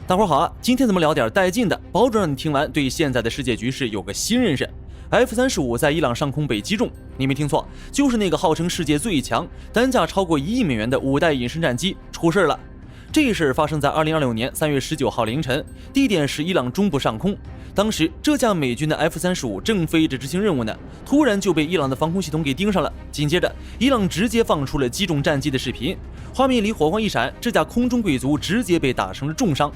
大伙好啊，今天咱们聊点带劲的，保准让你听完对现在的世界局势有个新认识。F-35在伊朗上空被击中，你没听错，就是那个号称世界最强、单价超过1亿美元的5代隐身战机出事了。这事发生在2026年3月19号凌晨，地点是伊朗中部上空。当时这架美军的 F-35正飞着执行任务呢，突然就被伊朗的防空系统给盯上了。紧接着，伊朗直接放出了击中战机的视频，画面里火光一闪，这架空中贵族直接被打成了重伤。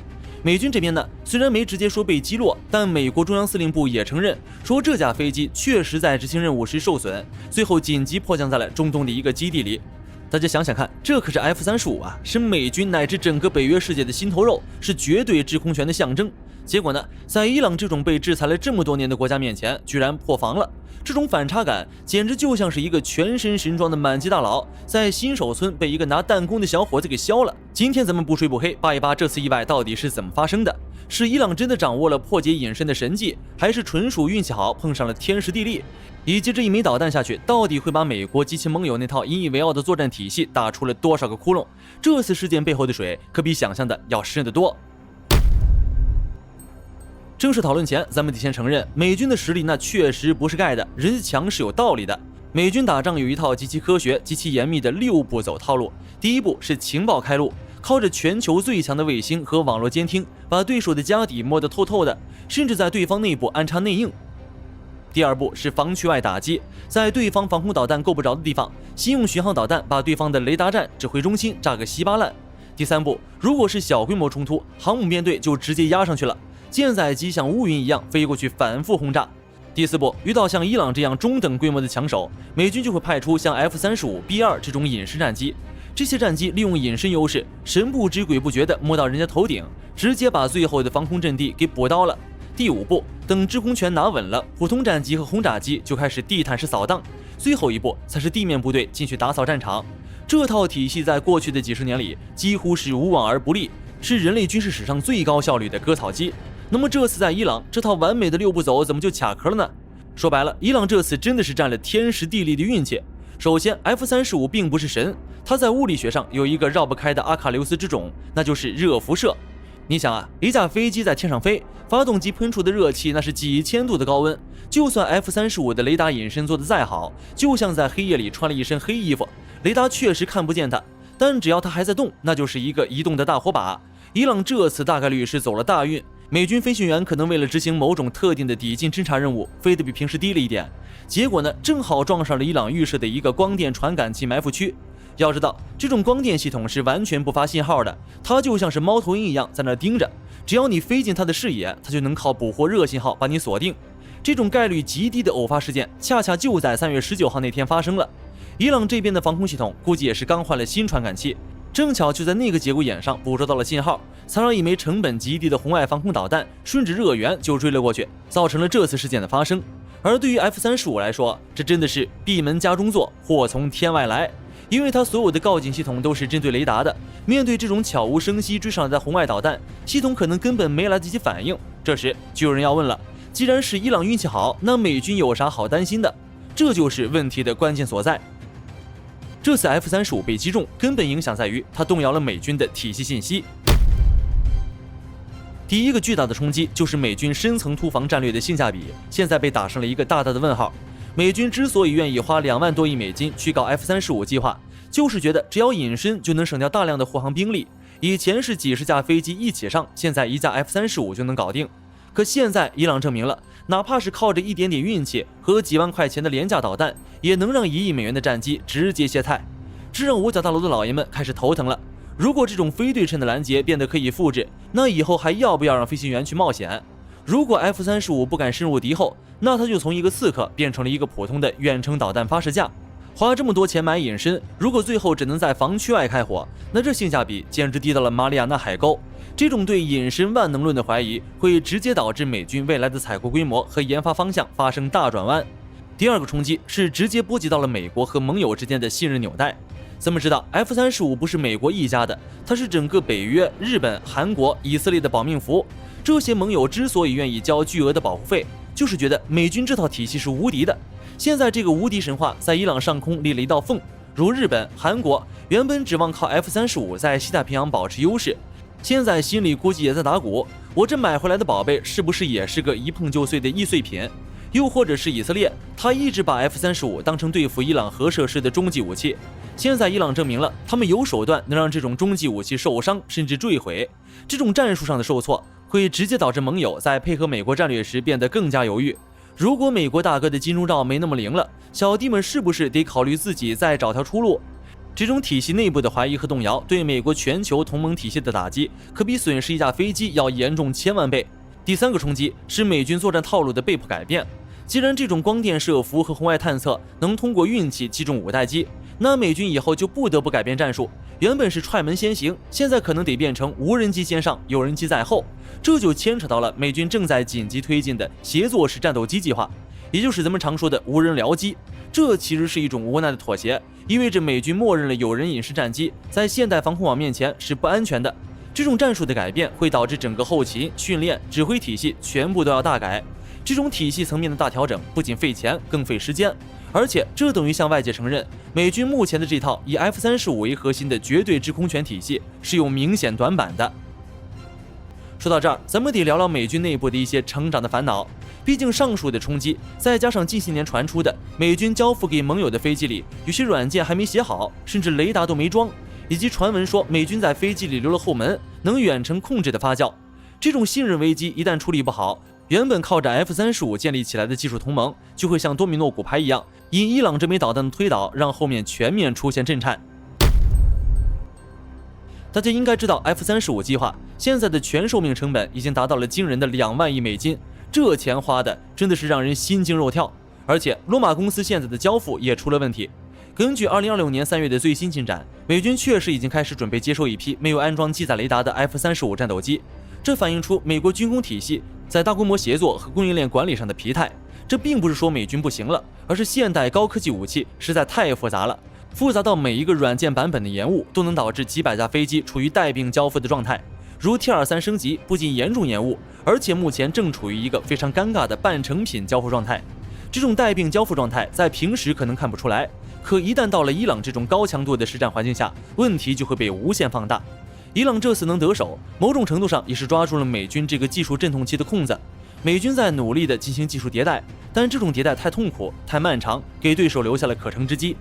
美军这边呢，虽然没直接说被击落，但美国中央司令部也承认说这架飞机确实在执行任务时受损，最后紧急迫降在了中东的一个基地里。大家想想看，这可是 F-35啊，是美军乃至整个北约世界的心头肉，是绝对制空权的象征。结果呢，在伊朗这种被制裁了这么多年的国家面前，居然破防了。这种反差感简直就像是一个全身神装的满级大佬在新手村被一个拿弹弓的小伙子给削了。今天咱们不吹不黑，扒一扒这次意外到底是怎么发生的，是伊朗真的掌握了破解隐身的神技，还是纯属运气好碰上了天时地利，以及这一枚导弹下去到底会把美国及其盟友那套引以为傲的作战体系打出了多少个窟窿。这次事件背后的水可比想象的要深得多。正式讨论前，咱们得先承认，美军的实力那确实不是盖的，人家强是有道理的。美军打仗有一套极其科学、极其严密的6步走套路。第一步是情报开路，靠着全球最强的卫星和网络监听，把对手的家底摸得透透的，甚至在对方内部安插内应。第二步是防区外打击，在对方防空导弹够不着的地方，先用巡航导弹把对方的雷达站、指挥中心炸个稀巴烂。第三步，如果是小规模冲突，航母编队就直接压上去了，舰载机像乌云一样飞过去反复轰炸。第四步，遇到像伊朗这样中等规模的强手，美军就会派出像 F-35B2 这种隐身战机。这些战机利用隐身优势，神不知鬼不觉地摸到人家头顶，直接把最后的防空阵地给补刀了。第五步，等制空权拿稳了，普通战机和轰炸机就开始地毯式扫荡。最后一步才是地面部队进去打扫战场。这套体系在过去的几十年里几乎是无往而不利，是人类军事史上最高效率的割草机。那么这次在伊朗，这套完美的6步走怎么就卡壳了呢？说白了，伊朗这次真的是占了天时地利的运气。首先 F-35并不是神，它在物理学上有一个绕不开的阿卡琉斯之种，那就是热辐射。你想啊，一架飞机在天上飞，发动机喷出的热气那是几千度的高温，就算 F-35的雷达隐身做得再好，就像在黑夜里穿了一身黑衣服，雷达确实看不见它，但只要它还在动，那就是一个移动的大火把。伊朗这次大概率是走了大运，美军飞行员可能为了执行某种特定的抵近侦察任务，飞得比平时低了一点，结果呢，正好撞上了伊朗预设的一个光电传感器埋伏区。要知道，这种光电系统是完全不发信号的，它就像是猫头鹰一样在那盯着，只要你飞进它的视野，它就能靠捕获热信号把你锁定。这种概率极低的偶发事件，恰恰就在3月19号那天发生了。伊朗这边的防空系统估计也是刚换了新传感器，正巧就在那个节骨眼上捕捉到了信号，才让一枚成本极低的红外防空导弹顺着热源就追了过去，造成了这次事件的发生。而对于 F-35来说，这真的是闭门家中坐，祸从天外来。因为它所有的告警系统都是针对雷达的，面对这种悄无声息追上来的红外导弹，系统可能根本没来得及反应。这时就有人要问了，既然是伊朗运气好，那美军有啥好担心的？这就是问题的关键所在。这次 F-35被击中，根本影响在于它动摇了美军的体系信息。第一个巨大的冲击就是美军深层突防战略的性价比，现在被打上了一个大大的问号。美军之所以愿意花2万多亿美金去搞 F-35计划，就是觉得只要隐身就能省掉大量的护航兵力。以前是几十架飞机一起上，现在一架 F-35就能搞定。可现在伊朗证明了，哪怕是靠着一点点运气和几万块钱的廉价导弹，也能让1亿美元的战机直接歇菜。这让五角大楼的老爷们开始头疼了。如果这种非对称的拦截变得可以复制，那以后还要不要让飞行员去冒险？如果 F-35不敢深入敌后，那它就从一个刺客变成了一个普通的远程导弹发射架。花这么多钱买隐身，如果最后只能在防区外开火，那这性价比简直低到了马里亚纳海沟。这种对隐身万能论的怀疑，会直接导致美军未来的采购规模和研发方向发生大转弯。第二个冲击是直接波及到了美国和盟友之间的信任纽带。咱们知道 F-35不是美国一家的，它是整个北约、日本、韩国、以色列的保命符。这些盟友之所以愿意交巨额的保护费，就是觉得美军这套体系是无敌的。现在这个无敌神话在伊朗上空裂了一道缝，如日本、韩国原本指望靠 F-35在西太平洋保持优势，现在心里估计也在打鼓，我这买回来的宝贝是不是也是个一碰就碎的易碎品？又或者是以色列，他一直把 F-35当成对付伊朗核设施的终极武器。现在伊朗证明了，他们有手段能让这种终极武器受伤甚至坠毁。这种战术上的受挫，会直接导致盟友在配合美国战略时变得更加犹豫。如果美国大哥的金钟罩没那么灵了，小弟们是不是得考虑自己再找条出路？这种体系内部的怀疑和动摇，对美国全球同盟体系的打击，可比损失一架飞机要严重1000万倍。第三个冲击是美军作战套路的被迫改变。既然这种光电射伏和红外探测能通过运气击中5代机，那美军以后就不得不改变战术。原本是踹门先行，现在可能得变成无人机先上，有人机在后。这就牵扯到了美军正在紧急推进的协作式战斗机计划，也就是咱们常说的无人僚机。这其实是一种无奈的妥协，意味着美军默认了有人隐式战机在现代防空网面前是不安全的。这种战术的改变会导致整个后勤、训练、指挥体系全部都要大改。这种体系层面的大调整不仅费钱，更费时间，而且这等于向外界承认，美军目前的这套以 F-35为核心的绝对制空权体系是有明显短板的。说到这儿，咱们得聊聊美军内部的一些成长的烦恼。毕竟上述的冲击，再加上近些年传出的美军交付给盟友的飞机里有些软件还没写好，甚至雷达都没装，以及传闻说美军在飞机里留了后门，能远程控制的发酵，这种信任危机一旦处理不好，原本靠着 F-35建立起来的技术同盟就会像多米诺骨牌一样，因伊朗这枚导弹的推倒，让后面全面出现震颤。大家应该知道 F-35计划现在的全寿命成本已经达到了惊人的2万亿美金，这钱花的真的是让人心惊肉跳。而且罗马公司现在的交付也出了问题。根据2026年3月的最新进展，美军确实已经开始准备接收一批没有安装机载雷达的 F-35战斗机，这反映出美国军工体系在大规模协作和供应链管理上的疲态。这并不是说美军不行了，而是现代高科技武器实在太复杂了，复杂到每一个软件版本的延误都能导致几百架飞机处于待并交付的状态。如 T-23升级不仅严重延误，而且目前正处于一个非常尴尬的半成品交付状态。这种待并交付状态在平时可能看不出来，可一旦到了伊朗这种高强度的实战环境下，问题就会被无限放大。伊朗这次能得手，某种程度上也是抓住了美军这个技术阵痛期的空子。美军在努力地进行技术迭代，但这种迭代太痛苦、太漫长，给对手留下了可乘之机。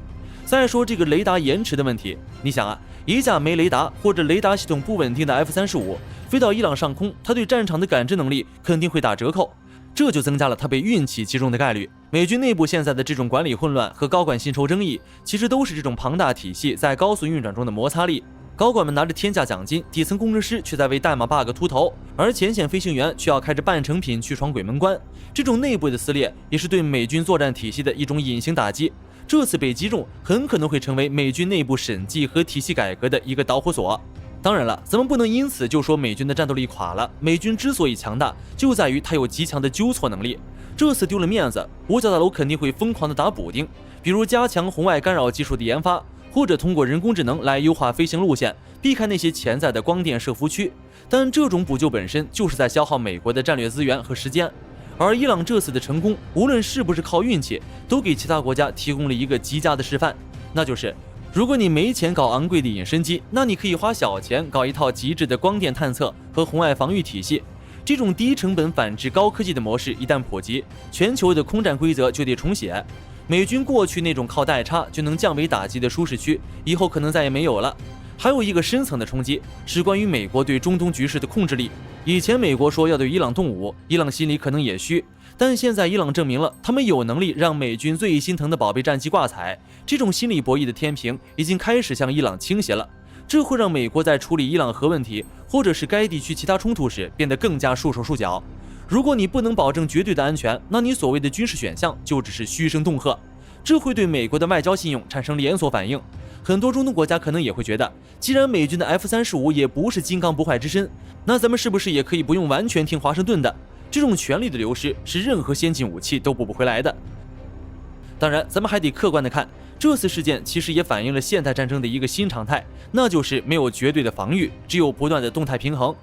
再说这个雷达延迟的问题，你想啊，一架没雷达或者雷达系统不稳定的 F-35飞到伊朗上空，它对战场的感知能力肯定会打折扣，这就增加了它被运气击中的概率。美军内部现在的这种管理混乱和高管薪酬争议，其实都是这种庞大体系在高速运转中的摩擦力。高管们拿着天价奖金，底层工程师却在为代码 bug 秃头，而前线飞行员却要开着半成品去闯鬼门关。这种内部的撕裂也是对美军作战体系的一种隐形打击。这次被击中，很可能会成为美军内部审计和体系改革的一个导火索。当然了，咱们不能因此就说美军的战斗力垮了。美军之所以强大，就在于它有极强的纠错能力。这次丢了面子，五角大楼肯定会疯狂的打补丁，比如加强红外干扰技术的研发，或者通过人工智能来优化飞行路线，避开那些潜在的光电射伏区。但这种补救本身就是在消耗美国的战略资源和时间。而伊朗这次的成功，无论是不是靠运气，都给其他国家提供了一个极佳的示范，那就是如果你没钱搞昂贵的隐身机，那你可以花小钱搞一套极致的光电探测和红外防御体系。这种低成本反制高科技的模式一旦普及，全球的空战规则就得重写。美军过去那种靠代差就能降维打击的舒适区，以后可能再也没有了。还有一个深层的冲击是关于美国对中东局势的控制力。以前美国说要对伊朗动武，伊朗心里可能也虚，但现在伊朗证明了他们有能力让美军最心疼的宝贝战机挂彩。这种心理博弈的天平已经开始向伊朗倾斜了，这会让美国在处理伊朗核问题或者是该地区其他冲突时变得更加束手束脚。如果你不能保证绝对的安全，那你所谓的军事选项就只是嘘声恫吓，这会对美国的外交信用产生连锁反应。很多中东国家可能也会觉得，既然美军的 F-35也不是金刚不坏之身，那咱们是不是也可以不用完全听华盛顿的？这种权力的流失是任何先进武器都补不回来的。当然，咱们还得客观的看，这次事件其实也反映了现代战争的一个新常态，那就是没有绝对的防御，只有不断的动态平衡。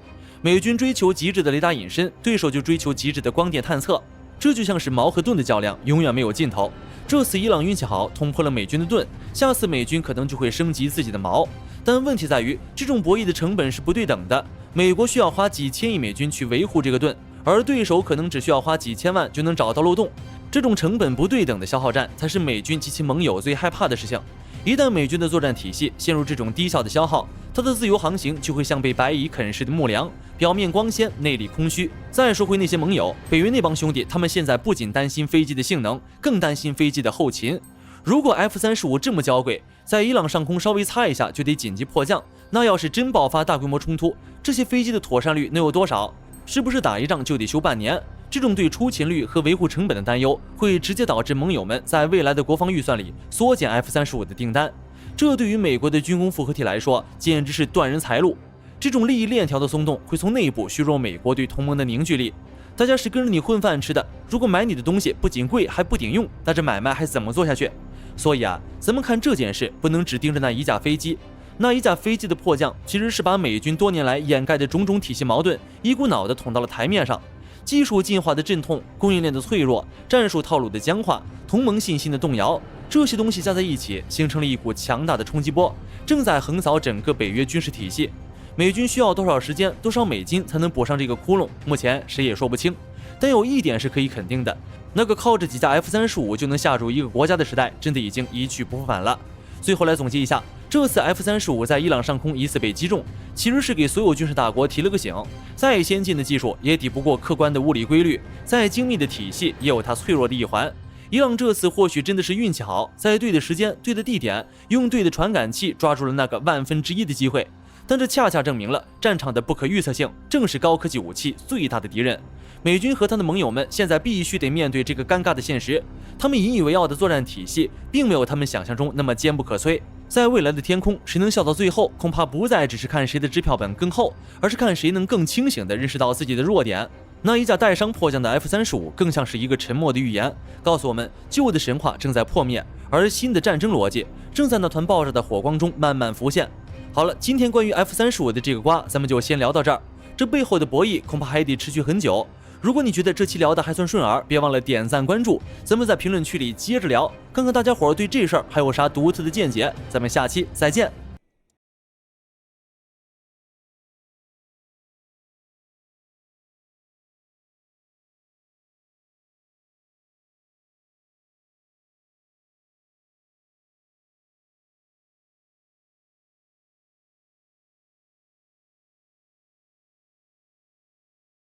美军追求极致的雷达隐身，对手就追求极致的光电探测，这就像是矛和盾的较量，永远没有尽头。这次伊朗运气好，捅破了美军的盾，下次美军可能就会升级自己的矛。但问题在于，这种博弈的成本是不对等的。美国需要花几千亿美金去维护这个盾，而对手可能只需要花几千万就能找到漏洞。这种成本不对等的消耗战，才是美军及其盟友最害怕的事情。一旦美军的作战体系陷入这种低效的消耗，它的自由航行就会像被白蚁啃食的木粮，表面光鲜，内里空虚。再说回那些盟友，北约那帮兄弟，他们现在不仅担心飞机的性能，更担心飞机的后勤。如果 F-35这么娇贵，在伊朗上空稍微擦一下就得紧急迫降，那要是真爆发大规模冲突，这些飞机的妥善率能有多少？是不是打一仗就得修半年？这种对出勤率和维护成本的担忧，会直接导致盟友们在未来的国防预算里缩减 F-35的订单。这对于美国的军工复合体来说，简直是断人财路。这种利益链条的松动，会从内部削弱美国对同盟的凝聚力。大家是跟着你混饭吃的，如果买你的东西不仅贵还不顶用，那这买卖还怎么做下去？所以啊，咱们看这件事，不能只盯着那一架飞机。那一架飞机的迫降，其实是把美军多年来掩盖的种种体系矛盾，一股脑的捅到了台面上。技术进化的阵痛，供应链的脆弱，战术套路的僵化，同盟信心的动摇，这些东西加在一起，形成了一股强大的冲击波，正在横扫整个北约军事体系。美军需要多少时间、多少美金才能补上这个窟窿？目前谁也说不清。但有一点是可以肯定的，那个靠着几架 F-35就能吓住一个国家的时代，真的已经一去不复返了。最后来总结一下，这次 F-35在伊朗上空疑似被击中，其实是给所有军事大国提了个醒。再先进的技术也抵不过客观的物理规律，再精密的体系也有它脆弱的一环。伊朗这次或许真的是运气好，在对的时间、对的地点，用对的传感器抓住了那个1/1000的机会。但这恰恰证明了战场的不可预测性，正是高科技武器最大的敌人。美军和他的盟友们现在必须得面对这个尴尬的现实，他们引以为傲的作战体系，并没有他们想象中那么坚不可摧。在未来的天空，谁能笑到最后，恐怕不再只是看谁的支票本更厚，而是看谁能更清醒地认识到自己的弱点。那一架带伤迫降的 F-35更像是一个沉默的预言，告诉我们旧的神话正在破灭，而新的战争逻辑正在那团爆炸的火光中慢慢浮现。好了，今天关于 F-35的这个瓜，咱们就先聊到这儿。这背后的博弈恐怕还得持续很久。如果你觉得这期聊的还算顺耳，别忘了点赞关注，咱们在评论区里接着聊，看看大家伙对这事儿还有啥独特的见解。咱们下期再见。